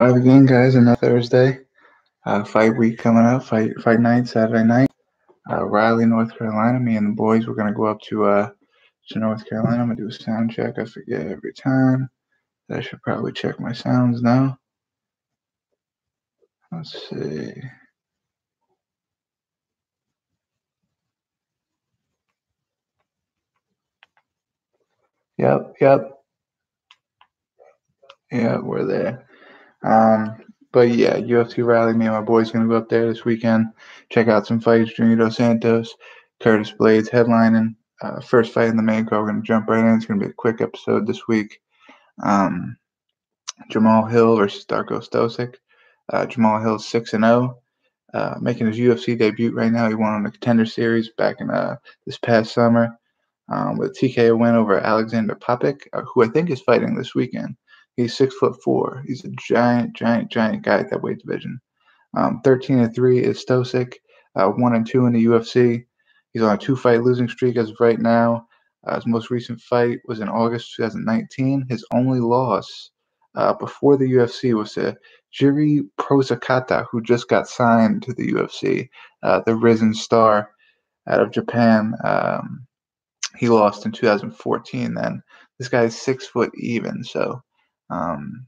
Live again, guys. Another Thursday. Fight week coming up. Fight night, Saturday night. Raleigh, North Carolina. Me and the boys, we're gonna go up to North Carolina. I'm gonna do a sound check. I forget every time. I should probably check my sounds now. Let's see. Yep. Yeah, we're there. But yeah, UFC Raleigh. Me and my boys gonna go up there this weekend. Check out some fights. Junior Santos, Curtis Blaydes headlining. First fight in the main card. We're gonna jump right in. It's gonna be a quick episode this week. Um, Jamal Hill versus Darko Stosic. Jamal Hill's 6-0, making his UFC debut right now. He won on the Contender Series back in this past summer with a TKO win over Alexander Papik, who I think is fighting this weekend. He's 6'4". He's a giant guy at that weight division. 13-3 is Stosic, 1-2 in the UFC. He's on a 2-fight losing streak as of right now. His most recent fight was in August 2019. His only loss before the UFC was to Jiri Prosakata, who just got signed to the UFC, the risen star out of Japan. He lost in 2014 then. This guy is 6 foot even, so um,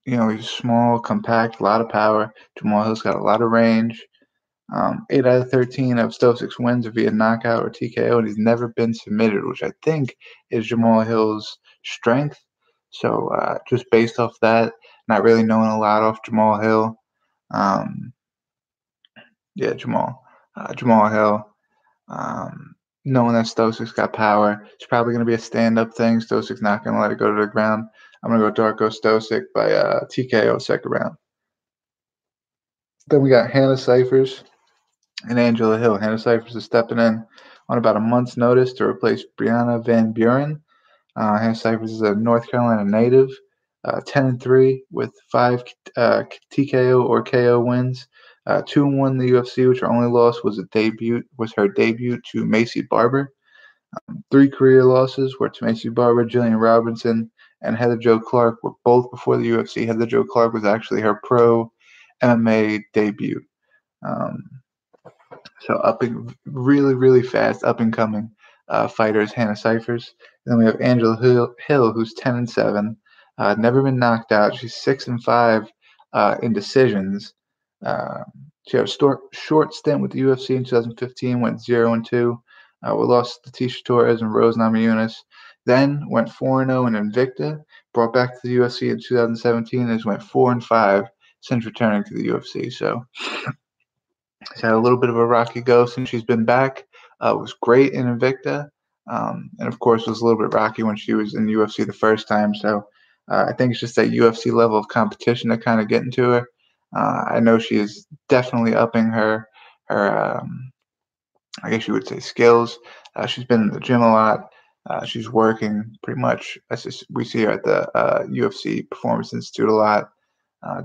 he's small, compact, a lot of power. Jamal Hill's got a lot of range. 8 out of 13 of Stosic's wins are via knockout or TKO, and he's never been submitted, which I think is Jamal Hill's strength. So just based off that, not really knowing a lot off Jamal Hill. Um, yeah, Jamal Hill. Knowing that Stosic's got power, it's probably going to be a stand-up thing. Stosic's not going to let it go to the ground. I'm going to go Darko Stosic by TKO second round. Then we got Hannah Cifers and Angela Hill. Hannah Cifers is stepping in on about a month's notice to replace Brianna Van Buren. Hannah Cifers is a North Carolina native, 10-3 with 5 TKO or KO wins. 2-1 in the UFC, which her only loss was her debut to Macy Barber. 3 career losses were to Macy Barber, Jillian Robinson, and Heather Jo Clark were both before the UFC. Heather Jo Clark was actually her pro MMA debut. So really fast, up and coming fighters, Hannah Cifers. Then we have Angela Hill, who's 10-7, never been knocked out. She's 6-5 in decisions. She had a short stint with the UFC in 2015, went 0-2. We lost to Tisha Torres and Rose Namajunas. Then went 4-0 in Invicta. Brought back to the UFC in 2017 and has went 4-5 since returning to the UFC. So she's had a little bit of a rocky go since she's been back. Was great in Invicta, and of course was a little bit rocky when she was in the UFC the first time. So I think it's just that UFC level of competition that kind of getting to her. I know she is definitely upping her I guess you would say skills. She's been in the gym a lot. She's working pretty much. We see her at the UFC Performance Institute a lot,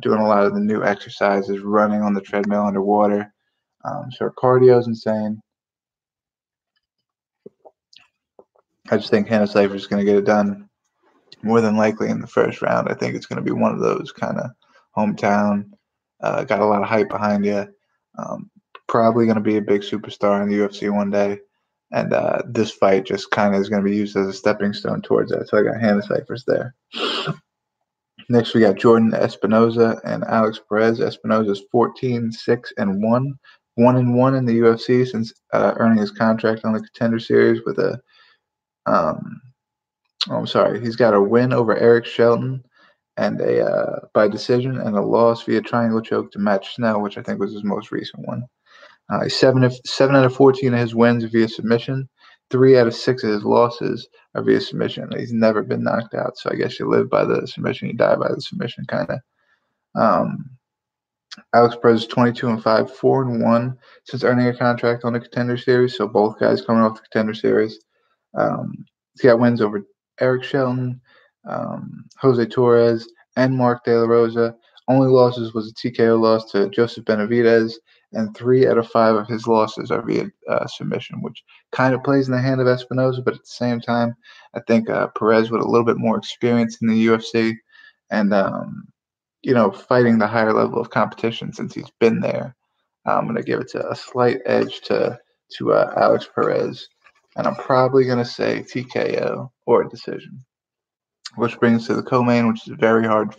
doing a lot of the new exercises, running on the treadmill underwater. So her cardio is insane. I just think Hannah Cifers is going to get it done more than likely in the first round. I think it's going to be one of those kind of hometown, got a lot of hype behind you. Probably going to be a big superstar in the UFC one day. And this fight just kind of is going to be used as a stepping stone towards that. So I got Hannah Cifers there. Next, we got Jordan Espinosa and Alex Perez. Espinosa's 14-6-1, 1-1 in the UFC since earning his contract on the Contender Series with a he's got a win over Eric Shelton and by decision and a loss via triangle choke to Matt Snell, which I think was his most recent one. He's 7 out of 14 of his wins via submission. 3 out of 6 of his losses are via submission. He's never been knocked out, so I guess you live by the submission, you die by the submission, kind of. Alex Perez is 22-5, 4-1 since earning a contract on the Contender Series. So both guys coming off the Contender Series. He's got wins over Eric Shelton, Jose Torres, and Mark De La Rosa. Only losses was a TKO loss to Joseph Benavidez, and 3 out of 5 of his losses are via submission, which kind of plays in the hand of Espinosa. But at the same time, I think Perez with a little bit more experience in the UFC, and fighting the higher level of competition since he's been there. I'm going to give it a slight edge to Alex Perez, and I'm probably going to say TKO or a decision. Which brings us to the co-main, which is a very hard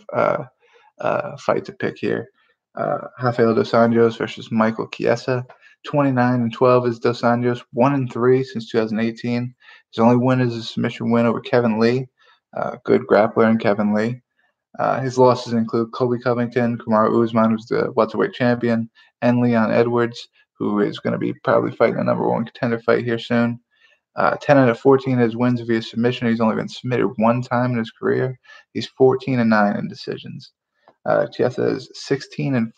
fight to pick here. Rafael dos Anjos versus Michael Chiesa. 29-12 is dos Anjos. 1-3 since 2018. His only win is a submission win over Kevin Lee. Good grappler in Kevin Lee. His losses include Colby Covington, Kamaru Usman, who's the welterweight champion, and Leon Edwards, who is going to be probably fighting a number one contender fight here soon. 10 out of 14 his wins via submission. He's only been submitted one time in his career. He's 14-9 in decisions. Chiesa is 16-4,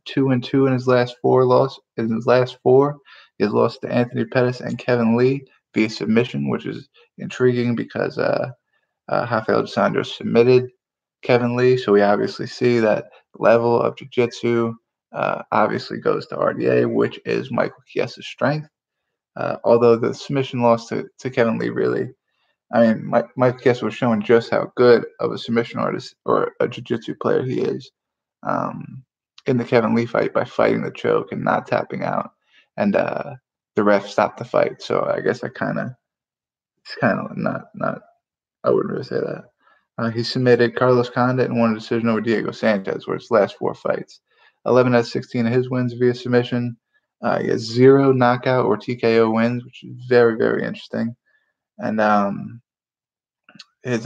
2-2 in his last four losses. In his last four, he has lost to Anthony Pettis and Kevin Lee via submission, which is intriguing because Rafael dos Anjos submitted Kevin Lee, so we obviously see that level of jiu-jitsu obviously goes to RDA, which is Michael Chiesa's strength. Although the submission loss to Kevin Lee really, Mike Chiesa was showing just how good of a submission artist or a jiu-jitsu player he is in the Kevin Lee fight by fighting the choke and not tapping out. And the ref stopped the fight. So I guess it's kind of not I wouldn't really say that. He submitted Carlos Condit and won a decision over Diego Sanchez, where his last four fights. 11 out of 16 of his wins via submission. He has 0 knockout or TKO wins, which is very, very interesting. And his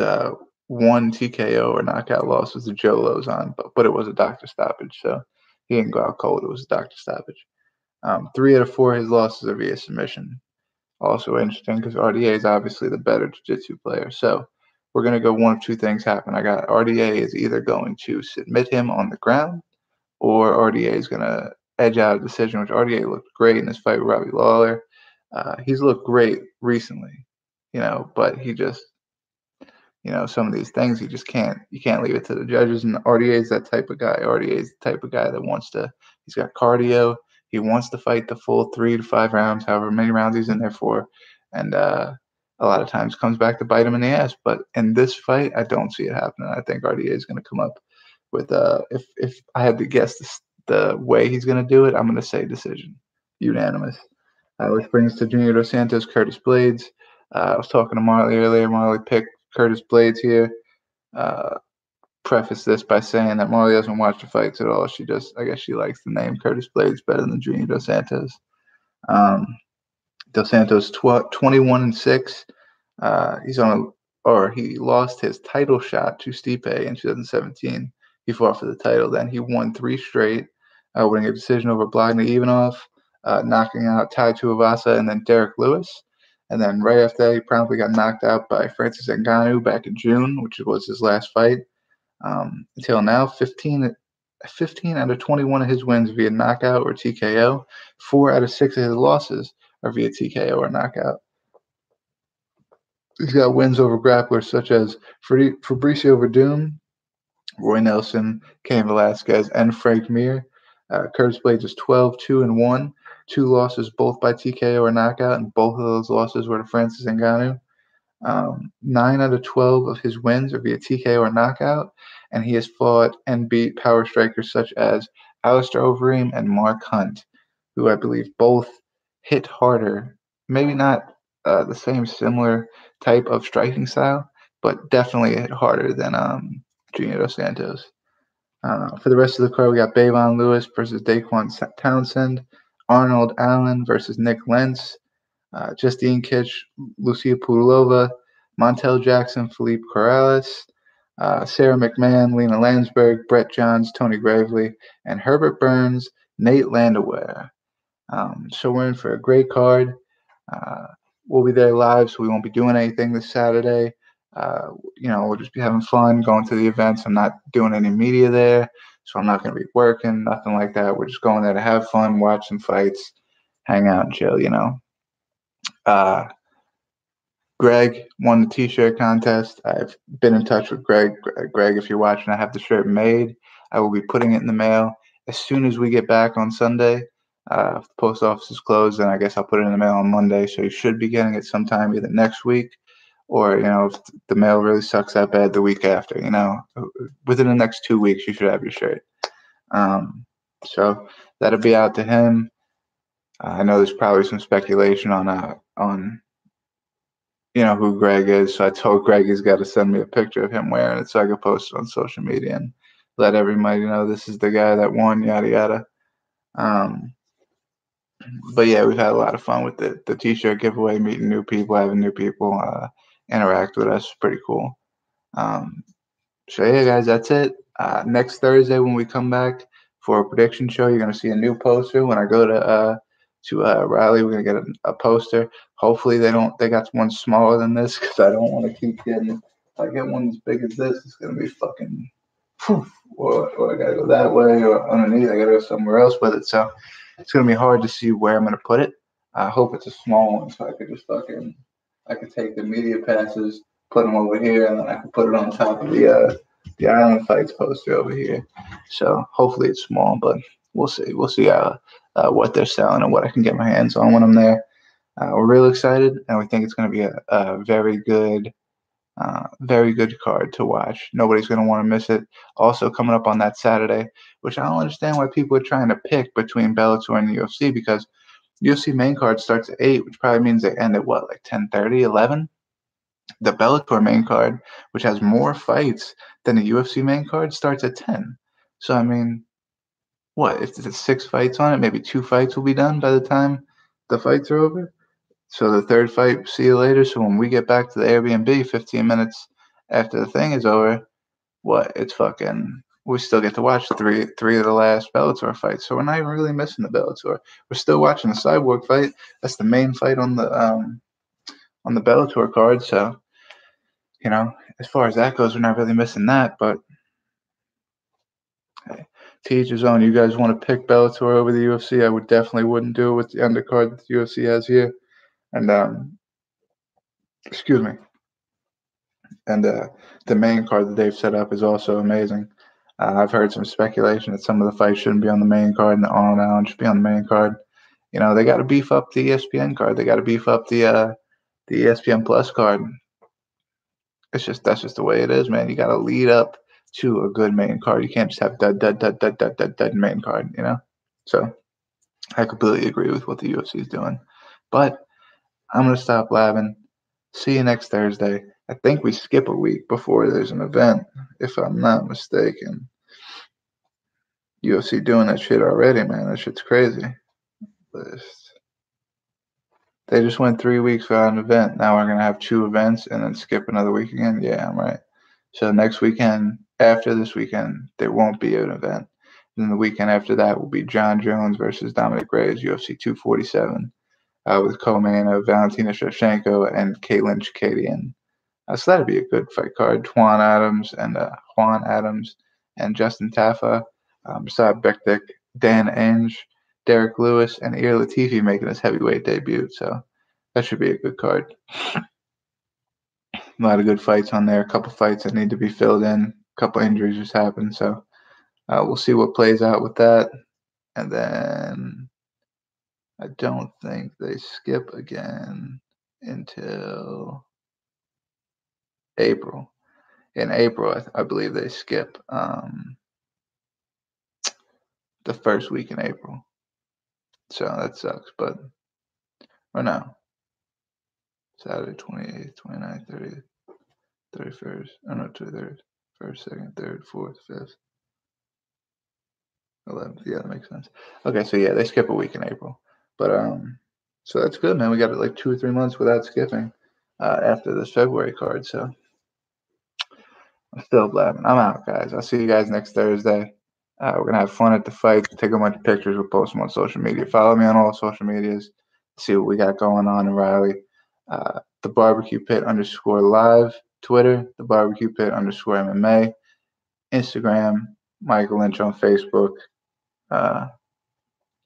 one TKO or knockout loss was to Joe Lozon, but it was a doctor stoppage, so he didn't go out cold. It was a doctor stoppage. 3 out of 4 of his losses are via submission. Also interesting because RDA is obviously the better jiu-jitsu player. So we're going to go one of two things happen. I got RDA is either going to submit him on the ground or RDA is going to edge out a decision, which RDA looked great in this fight with Robbie Lawler. He's looked great recently, but he just, some of these things you can't leave it to the judges. And RDA is that type of guy. RDA is the type of guy that he's got cardio. He wants to fight the full 3 to 5 rounds, however many rounds he's in there for. And a lot of times comes back to bite him in the ass. But in this fight, I don't see it happening. I think RDA is going to come up with, if I had to guess the way he's going to do it, I'm going to say decision, unanimous. Which brings us to Junior Dos Santos, Curtis Blaydes. I was talking to Marley earlier. Marley picked Curtis Blaydes here. Preface this by saying that Marley doesn't watch the fights at all. I guess she likes the name Curtis Blaydes better than Junior Dos Santos. Dos Santos 21-6. He lost his title shot to Stipe in 2017. He fought for the title. Then he won 3 straight, winning a decision over Blaydes Ivanov, knocking out Tai Tuivasa and then Derek Lewis. And then right after that, he promptly got knocked out by Francis Ngannou back in June, which was his last fight. Until now, 15 out of 21 of his wins via knockout or TKO. 4 out of 6 of his losses are via TKO or knockout. He's got wins over grapplers such as Fabricio Verdum, Roy Nelson, Cain Velasquez, and Frank Mir. Curtis Blaydes is 12-2-1. 2 losses, both by TKO or knockout, and both of those losses were to Francis Ngannou. 9 out of 12 of his wins are via TKO or knockout, and he has fought and beat power strikers such as Alistair Overeem and Mark Hunt, who I believe both hit harder. Maybe not the same similar type of striking style, but definitely hit harder than Junior Dos Santos. For the rest of the card, we got Bayvon Lewis versus Daquan Townsend, Arnold Allen versus Nick Lentz, Justine Kitch, Lucia Pudilova, Montel Jackson, Felipe Corrales, Sarah McMahon, Lena Landsberg, Brett Johns, Tony Gravely, and Herbert Burns, Nate Landwehr. So we're in for a great card. We'll be there live, so we won't be doing anything this Saturday. We'll just be having fun, going to the events. I'm not doing any media there, so I'm not going to be working, nothing like that. We're just going there to have fun, watch some fights, hang out and chill, Greg won the T-shirt contest. I've been in touch with Greg. Greg, if you're watching, I have the shirt made. I will be putting it in the mail as soon as we get back on Sunday. If the post office is closed, then I guess I'll put it in the mail on Monday. So you should be getting it sometime either next week or if the mail really sucks that bad the week after. Within the next 2 weeks, you should have your shirt. So that'll be out to him. I know there's probably some speculation on who Greg is. So I told Greg he's got to send me a picture of him wearing it so I could post it on social media and let everybody know this is the guy that won, yada yada. But yeah, we've had a lot of fun with the T-shirt giveaway, meeting new people, having new people interact with us. Pretty cool. So yeah, guys, that's it. Next Thursday when we come back for a prediction show, you're gonna see a new poster. When I go to Raleigh, we're gonna get a poster. Hopefully they got one smaller than this because I don't want to keep getting. If I get one as big as this, it's gonna be fucking. Or I gotta go that way, or underneath I gotta go somewhere else with it. So it's gonna be hard to see where I'm gonna put it. I hope it's a small one so I could take the media passes, put them over here, and then I can put it on top of the Island Fights poster over here. So hopefully it's small, but we'll see. We'll see what they're selling and what I can get my hands on when I'm there. We're real excited, and we think it's going to be a very good card to watch. Nobody's going to want to miss it. Also coming up on that Saturday, which I don't understand why people are trying to pick between Bellator and the UFC, because UFC main card starts at 8, which probably means they end at what, like 10:30, 11? The Bellator main card, which has more fights than the UFC main card, starts at 10. So, I mean, what? If there's 6 fights on it, maybe 2 fights will be done by the time the fights are over. So the third fight, see you later. So when we get back to the Airbnb 15 minutes after the thing is over, we still get to watch three of the last Bellator fights. So we're not even really missing the Bellator. We're still watching the Cyborg fight. That's the main fight on the Bellator card. So, as far as that goes, we're not really missing that. But hey, to each his own. You guys want to pick Bellator over the UFC? I wouldn't do it with the undercard that the UFC has here. And excuse me. And the main card that they've set up is also amazing. I've heard some speculation that some of the fights shouldn't be on the main card and the Arnold Allen should be on the main card. They got to beef up the ESPN card. They got to beef up the ESPN Plus card. That's just the way it is, man. You got to lead up to a good main card. You can't just have dud main card, So I completely agree with what the UFC is doing. But I'm gonna stop blabbing. See you next Thursday. I think we skip a week before there's an event, if I'm not mistaken. UFC doing that shit already, man. That shit's crazy. They just went 3 weeks without an event. Now we're gonna have 2 events and then skip another week again. Yeah, I'm right. So next weekend, after this weekend, there won't be an event. Then the weekend after that will be John Jones versus Dominic Reyes, UFC 247, with co-main of Valentina Shevchenko and Caitlin Chikadian. So that'd be a good fight card. Juan Adams and Justin Tafa, Beside Bektik, Dan Enge, Derek Lewis, and Ilir Latifi making his heavyweight debut. So that should be a good card. A lot of good fights on there. A couple fights that need to be filled in. A couple injuries just happened. So we'll see what plays out with that. And then I don't think they skip again until April. In April, I believe they skip the first week in April. So that sucks, but or no. Saturday 28th, 29th, 30th, 31st. Oh no, 23rd, 1st, 2nd, 3rd, 4th, 5th, 11th. Yeah, that makes sense. Okay, so yeah, they skip a week in April. But so that's good, man. We got like 2 or 3 months without skipping after this February card. So I'm still blabbing. I'm out, guys. I'll see you guys next Thursday. We're going to have fun at the fight, take a bunch of pictures. We'll post them on social media. Follow me on all social medias. See what we got going on in Raleigh. The Barbecue Pit _live, Twitter, the Barbecue Pit _MMA, Instagram, Michael Lynch on Facebook.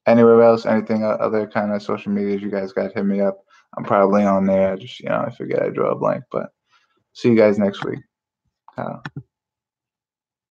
Anywhere else, anything other kind of social medias you guys got, hit me up. I'm probably on there. I forget I draw a blank. But see you guys next week.